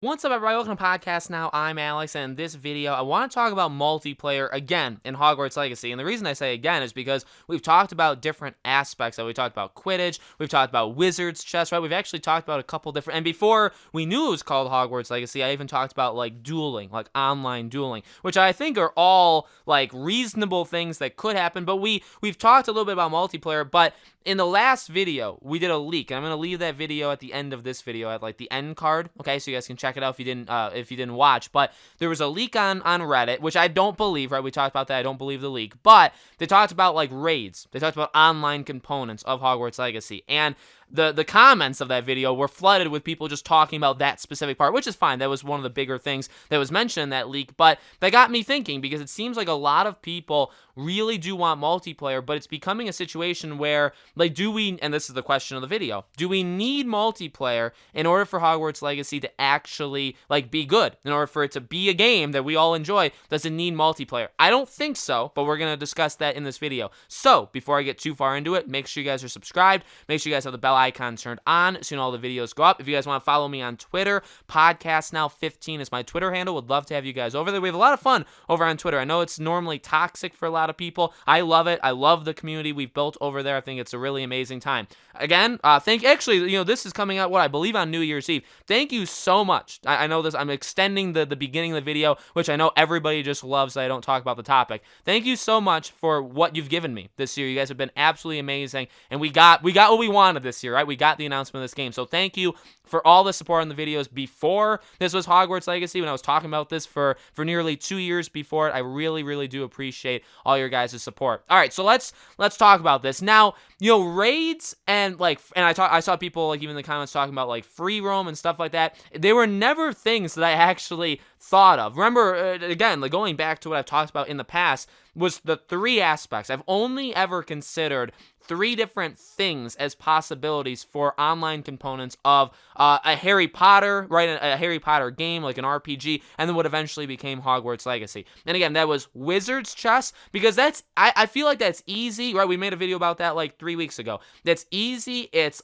What's up, everybody? Welcome to Podcast Now. I'm Alex, and in this video, I want to talk about multiplayer again in Hogwarts Legacy. And the reason I say again is because we've talked about different aspects. We talked about Quidditch, we've talked about Wizard's Chess, right? We've actually talked about a couple different, and before we knew it was called Hogwarts Legacy, I even talked about like dueling, like online dueling, which I think are all like reasonable things that could happen. But we've talked a little bit about multiplayer, but in the last video, we did a leak, and I'm gonna leave that video at the end of this video at like the end card, okay? So you guys can check it out if you didn't watch. But there was a leak on Reddit, which I don't believe, right? We talked about that. I don't believe the leak, but they talked about like raids. They talked about online components of Hogwarts Legacy, and the comments of that video were flooded with people just talking about that specific part, which is fine. That was one of the bigger things that was mentioned in that leak, but that got me thinking because it seems like a lot of people really do want multiplayer, but it's becoming a situation where, like, and this is the question of the video, do we need multiplayer in order for Hogwarts Legacy to actually, like, be good? In order for it to be a game that we all enjoy, does it need multiplayer? I don't think so, but we're going to discuss that in this video. So, before I get too far into it, make sure you guys are subscribed, make sure you guys have the bell icon turned on so you know all the videos go up. If you guys want to follow me on Twitter, Podcast Now 15 is my Twitter handle. Would love to have you guys over there. We have a lot of fun over on Twitter. I know it's normally toxic for a lot of people. I love it. I love the community we've built over there. I think it's a really amazing time. Again, this is coming out, what I believe, on New Year's Eve. Thank you so much. I know this, I'm extending the beginning of the video, which I know everybody just loves that I don't talk about the topic. Thank you so much for what you've given me this year. You guys have been absolutely amazing, and we got what we wanted this year, right? We got the announcement of this game, so thank you for all the support on the videos before this was Hogwarts Legacy, when I was talking about this for nearly 2 years before it. I really, really do appreciate all your guys' support. All right, so let's talk about this. Now, raids and I saw people like even in the comments talking about like free roam and stuff like that. They were never things that I actually thought of. Remember, again, like going back to what I've talked about in the past, was the three aspects. I've only ever considered three different things as possibilities for online components of a Harry Potter, right? A Harry Potter game, like an RPG, and then what eventually became Hogwarts Legacy. And again, that was Wizard's Chess, because I feel like that's easy, right? We made a video about that like 3 weeks ago. That's easy. It's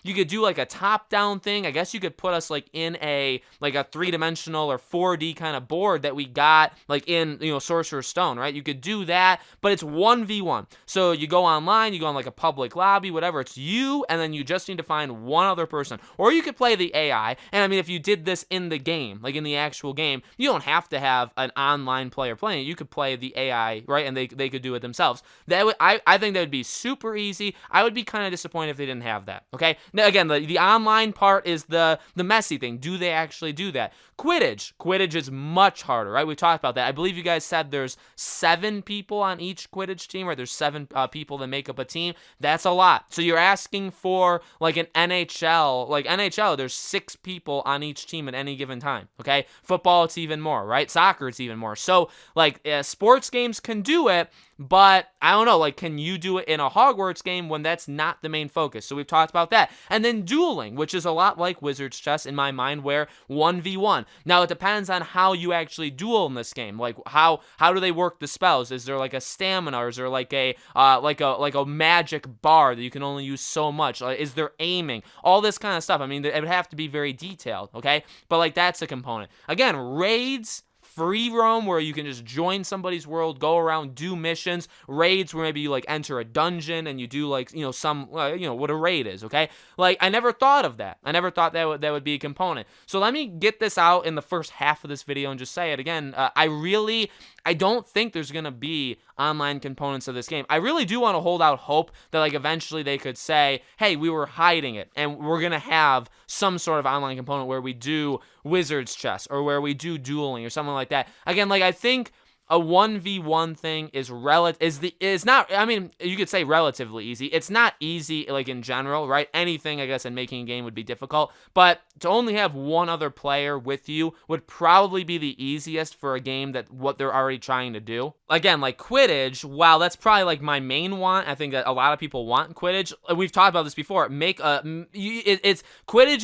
you could do like a top-down thing. I guess you could put us like in a three-dimensional or 4D kind of board that we got like in Sorcerer's Stone, right? You could do that, but it's 1v1. So you go online, you go on like a public lobby, whatever. It's you, and then you just need to find one other person. Or you could play the AI, and I mean, if you did this in the game, like in the actual game, you don't have to have an online player playing it. You could play the AI, right? And they could do it themselves. I think that would be super easy. I would be kind of disappointed if they didn't have that, okay? Now, again, the online part is the messy thing. Do they actually do that? Quidditch is much harder, right? We talked about that. I believe you guys said there's 7 people on each Quidditch team, right? There's 7 people that make up a team. That's a lot. So you're asking for like an NHL. Like NHL, there's 6 people on each team at any given time, okay? Football, it's even more, right? Soccer, it's even more. So like sports games can do it, but I don't know, like, can you do it in a Hogwarts game when that's not the main focus? So we've talked about that. And then dueling, which is a lot like Wizard's Chess in my mind, where 1v1. Now, it depends on how you actually duel in this game. Like, how do they work the spells? Is there like a stamina, or is there like a magic bar that you can only use so much? Is there aiming? All this kind of stuff. I mean, it would have to be very detailed, okay? But like, that's a component. Again, raids, free roam, where you can just join somebody's world, go around, do missions. Raids, where maybe you like enter a dungeon and you do like what a raid is, okay? Like, I never thought of that. I never thought that would be a component. So let me get this out in the first half of this video and just say it again. I don't think there's gonna be online components of this game. I really do want to hold out hope that like eventually they could say, hey, we were hiding it, and we're gonna have some sort of online component where we do Wizard's Chess, or where we do dueling, or something like that. Again, like, I think a 1v1 thing is not, I mean, you could say relatively easy. It's not easy, like, in general, right? Anything, I guess, in making a game would be difficult, but to only have one other player with you would probably be the easiest for a game that what they're already trying to do. Again, like Quidditch, wow, that's probably like my main want. I think that a lot of people want Quidditch. We've talked about this before. Quidditch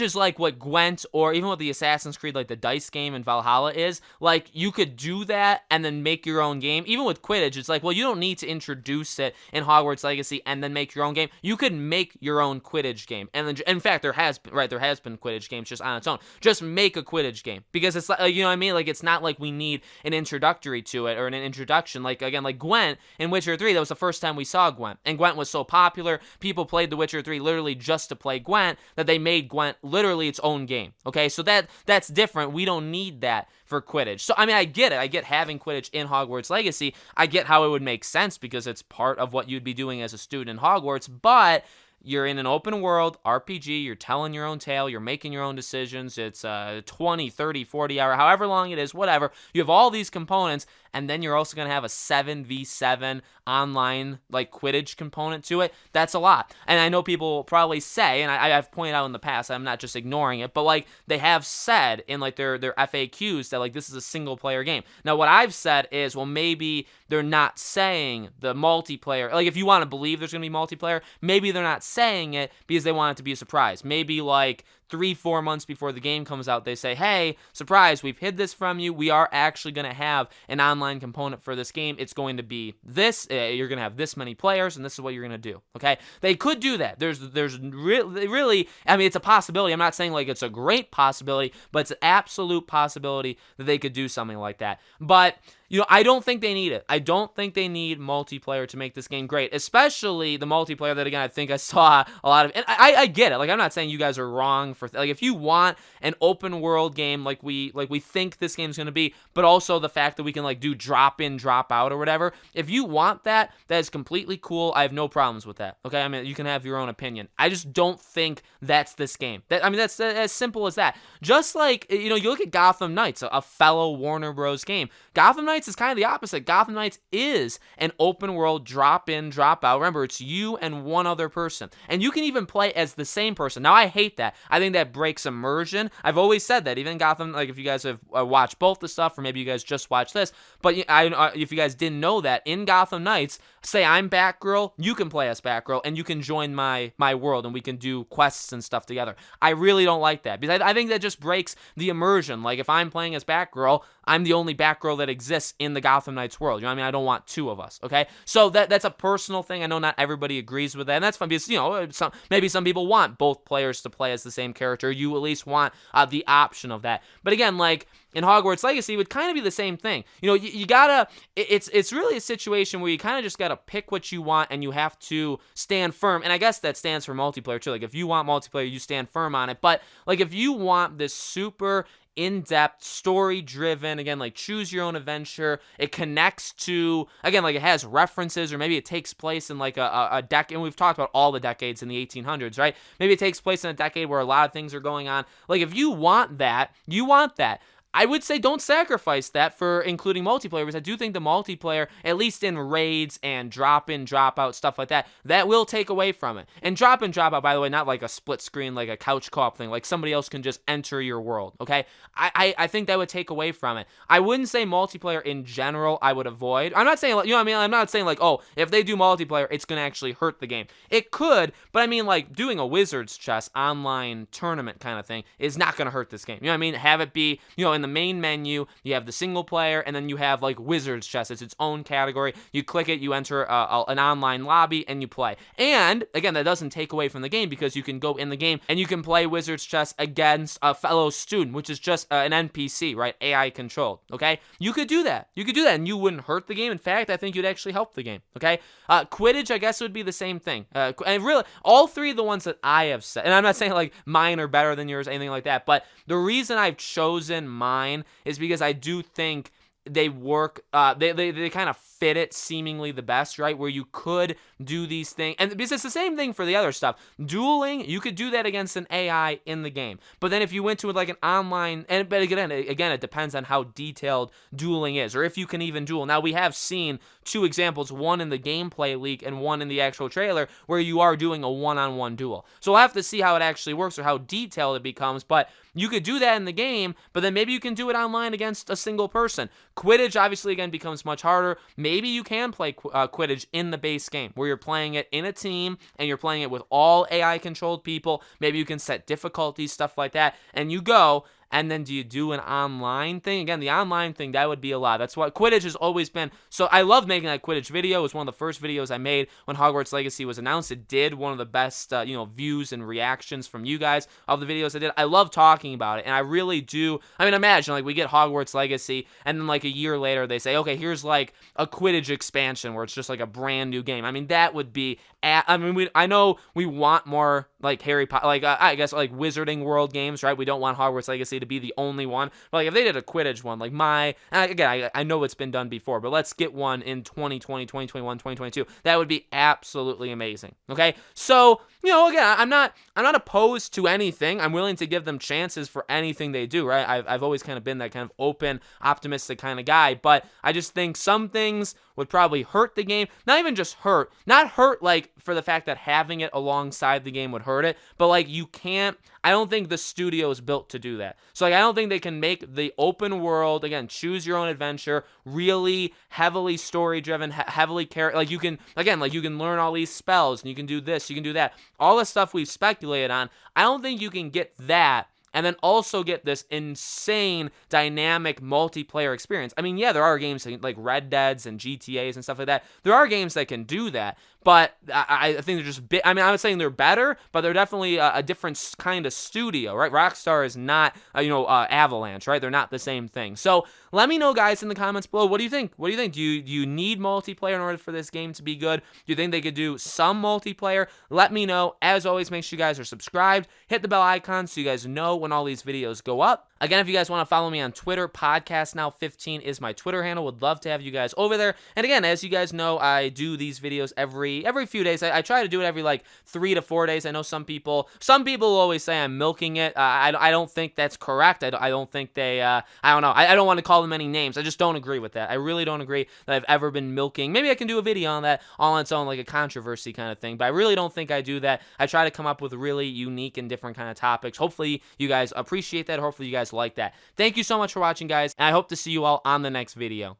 is like what Gwent, or even what the Assassin's Creed, like the dice game in Valhalla is. Like, you could do that and then make your own game. Even with Quidditch, it's like, well, you don't need to introduce it in Hogwarts Legacy and then make your own game. You could make your own Quidditch game. And then, in fact, there has been Quidditch games just on its own. Just make a Quidditch game, because it's like, you know what I mean? Like, it's not like we need an introductory to it or an introduction. Like, again, like Gwent in Witcher 3, that was the first time we saw Gwent. And Gwent was so popular, people played The Witcher 3 literally just to play Gwent, that they made Gwent literally its own game. Okay, so that's different. We don't need that for Quidditch. So, I mean, I get it. I get having Quidditch in Hogwarts Legacy. I get how it would make sense because it's part of what you'd be doing as a student in Hogwarts, but you're in an open world RPG, you're telling your own tale, you're making your own decisions, it's 20, 30, 40 hour, however long it is, whatever. You have all these components, and then you're also going to have a 7v7 online, like, Quidditch component to it. That's a lot. And I know people will probably say, and I've pointed out in the past, I'm not just ignoring it, but, like, they have said in, like, their FAQs that, like, this is a single-player game. Now, what I've said is, well, maybe they're not saying the multiplayer. Like, if you want to believe there's going to be multiplayer, maybe they're not saying it because they want it to be a surprise. Maybe, like, 3-4 months before the game comes out, they say, hey, surprise, we've hid this from you. We are actually going to have an online component for this game. It's going to be this. You're going to have this many players, and this is what you're going to do. Okay? They could do that. There's really, I mean, it's a possibility. I'm not saying, like, it's a great possibility, but it's an absolute possibility that they could do something like that. But, you know, I don't think they need it. I don't think they need multiplayer to make this game great, especially the multiplayer that, again, I think I saw a lot of. And I get it. Like, I'm not saying you guys are wrong for, like, if you want an open world game like we think this game's going to be, but also the fact that we can, like, do drop in, drop out or whatever. If you want that, that is completely cool. I have no problems with that. Okay? I mean, you can have your own opinion. I just don't think that's this game. That's as simple as that. Just like, you know, you look at Gotham Knights, a fellow Warner Bros. Game. Gotham Knights is kind of the opposite. Gotham Knights is an open world drop in, drop out. Remember, it's you and one other person. And you can even play as the same person. Now, I hate that. I think that breaks immersion. I've always said that. Even Gotham, like, if you guys have watched both the stuff, or maybe you guys just watched this, but if you guys didn't know that, in Gotham Knights, say I'm Batgirl, you can play as Batgirl, and you can join my world, and we can do quests and stuff together. I really don't like that, because I think that just breaks the immersion. Like, if I'm playing as Batgirl, I'm the only Batgirl that exists in the Gotham Knights world. You know what I mean? I don't want two of us, okay? So that's a personal thing. I know not everybody agrees with that, and that's fine, because, you know, maybe some people want both players to play as the same character. You at least want the option of that. But again, like, in Hogwarts Legacy, it would kind of be the same thing. You know, you gotta, it's really a situation where you kind of just gotta pick what you want, and you have to stand firm. And I guess that stands for multiplayer too. Like, if you want multiplayer, you stand firm on it. But, like, if you want this super in-depth, story-driven, again, like, choose your own adventure, it connects to, again, like, it has references, or maybe it takes place in, like, a decade, and we've talked about all the decades in the 1800s, right? Maybe it takes place in a decade where a lot of things are going on. Like, if you want that, you want that. I would say don't sacrifice that for including multiplayer, because I do think the multiplayer, at least in raids and drop-in, drop-out, stuff like that, that will take away from it. And drop-in, drop-out, by the way, not like a split screen, like a couch co-op thing, like somebody else can just enter your world, okay? I think that would take away from it. I wouldn't say multiplayer in general I would avoid. I'm not saying, you know what I mean? I'm not saying, like, oh, if they do multiplayer, it's going to actually hurt the game. It could, but I mean, like, doing a Wizard's Chess online tournament kind of thing is not going to hurt this game. You know what I mean? Have it be, you know, in the main menu, you have the single player, and then you have, like, Wizard's Chess. It's its own category. You click it, you enter an online lobby, and you play. And, again, that doesn't take away from the game, because you can go in the game and you can play Wizard's Chess against a fellow student, which is just an NPC, right? AI controlled, okay? You could do that. You could do that, and you wouldn't hurt the game. In fact, I think you'd actually help the game, okay? Quidditch, I guess, would be the same thing. And really, all three of the ones that I have said, and I'm not saying, like, mine are better than yours, anything like that, but the reason I've chosen mine is because I do think they work, they kind of fit it seemingly the best, right? Where you could do these things, and because it's the same thing for the other stuff. Dueling, you could do that against an AI in the game, but then if you went to like an online, but again, it depends on how detailed dueling is, or if you can even duel. Now, we have seen two examples, one in the gameplay leak and one in the actual trailer, where you are doing a one-on-one duel. So we'll have to see how it actually works, or how detailed it becomes, but you could do that in the game, but then maybe you can do it online against a single person. Quidditch, obviously, again, becomes much harder. Maybe you can play Quidditch in the base game, where you're playing it in a team, and you're playing it with all AI-controlled people. Maybe you can set difficulties, stuff like that, and you go. And then do you do an online thing? Again, the online thing, that would be a lot. That's what Quidditch has always been. So I love making that Quidditch video. It was one of the first videos I made when Hogwarts Legacy was announced. It did one of the best, views and reactions from you guys of the videos I did. I love talking about it, and I really do. I mean, imagine, like, we get Hogwarts Legacy, and then, like, a year later, they say, okay, here's, like, a Quidditch expansion where it's just, like, a brand new game. I mean, that would be, I know we want more, like, Harry Potter, like, I guess, like, Wizarding World games, right? We don't want Hogwarts Legacy to be the only one. But, like, if they did a Quidditch one, like, again, I know it's been done before, but let's get one in 2020, 2021, 2022. That would be absolutely amazing, okay? So, again, I'm not opposed to anything. I'm willing to give them chances for anything they do, right? I've always kind of been that kind of open, optimistic kind of guy, but I just think some things would probably hurt the game. Not even just hurt, not hurt like for the fact that having it alongside the game would hurt it, but like I don't think the studio is built to do that. So like I don't think they can make the open world, again, choose your own adventure, really heavily story driven, heavily character, like you can learn all these spells and you can do this, you can do that. All the stuff we've speculated on, I don't think you can get that and then also get this insane dynamic multiplayer experience. I mean, yeah, there are games like Red Dead's and GTA's and stuff like that. There are games that can do that, but I think they're just I mean, I was saying they're better, but they're definitely a different kind of studio, right? Rockstar is not, Avalanche, right? They're not the same thing. So let me know, guys, in the comments below. What do you think? What do you think? Do you need multiplayer in order for this game to be good? Do you think they could do some multiplayer? Let me know. As always, make sure you guys are subscribed. Hit the bell icon so you guys know when all these videos go up. Again, if you guys want to follow me on Twitter, podcastnow15 is my Twitter handle. Would love to have you guys over there. And again, as you guys know, I do these videos every few days. I try to do it every like 3 to 4 days. I know some people always say I'm milking it. I don't think that's correct. I don't think they, I don't know. I don't want to call them any names. I just don't agree with that. I really don't agree that I've ever been milking. Maybe I can do a video on that all on its own, like a controversy kind of thing. But I really don't think I do that. I try to come up with really unique and different kind of topics. Hopefully you guys appreciate that. Hopefully you guys like that. Thank you so much for watching, guys, and I hope to see you all on the next video.